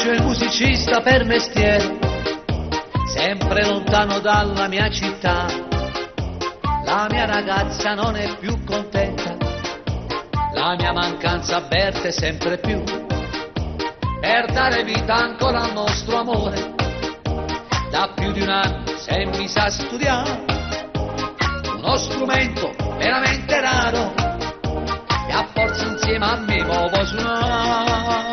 faccio il musicista per mestiere, sempre lontano dalla mia città. La mia ragazza non è più contenta, la mia mancanza avverte sempre più. Per dare vita ancora al nostro amore, da più di un anno si è messa a studiare uno strumento veramente raro, e a forza insieme a me muovo suonare.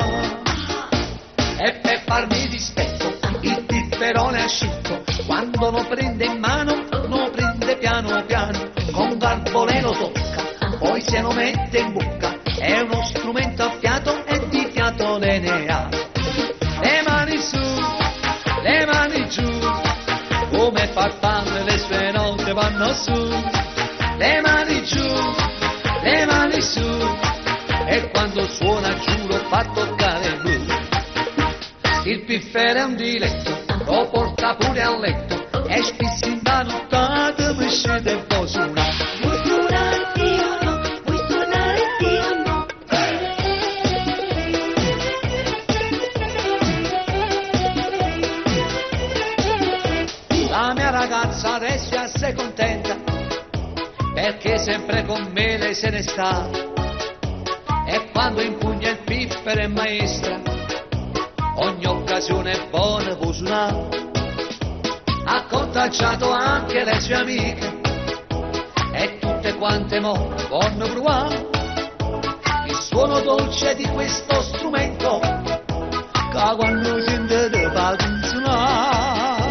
E per farmi dispetto il pipperone asciutto, quando lo prende in mano lo prende piano piano, con garbo lo tocca, poi se lo mette in bocca. È uno strumento a fiato e di fiato ne ha. Le mani su, le mani giù, come farfalle le sue note vanno su. Le mani giù, le mani su, e quando suona giuro fa toccare blu. Il piffere è un diletto, lo porta pure a letto, e spesso in nottata mi scende un po' suonare. Vuoi suonare sì o no? Vuoi suonare sì o no? La mia ragazza adesso è assai contenta, perché sempre con me lei se ne sta, e quando impugna il piffere è maestra, ogni occasione è buona può suonare. Ha contagiato anche le sue amiche, e tutte quante mo vanno provare il suono dolce di questo strumento, che quando sentite fa suonare.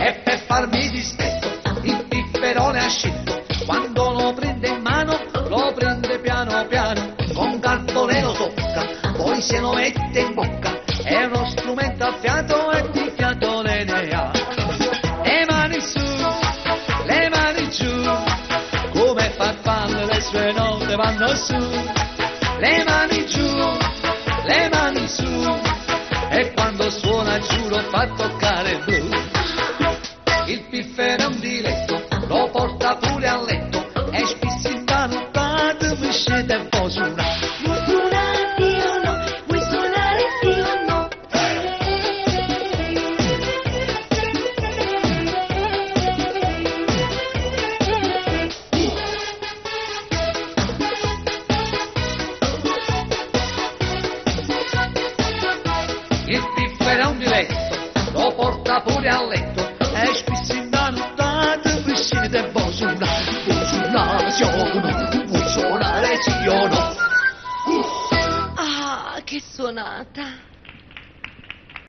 E per farmi dispetto il pipperone ascitto, quando lo prende in mano lo prende piano piano, con garbo lo tocca, poi se lo mette in bocca. È uno strumento a fiato e di fiato ne ha. Le mani su, le mani giù, come farfalle le sue note vanno su. Le mani giù, le mani su, e quando suona giuro fa toccare il blu. Il piffere è un diletto, lo porta pure a letto, e spesso in nottata mi scende un po' suonare. Vuoi suonare sì o no? Vuoi suonare sì o no? Il piffere è un diletto, lo porta pure a letto, e spesso in nottata mi scende un po' suonare. Vuoi suonare sì o no? Vuoi suonare sì o no? Ah, che suonata!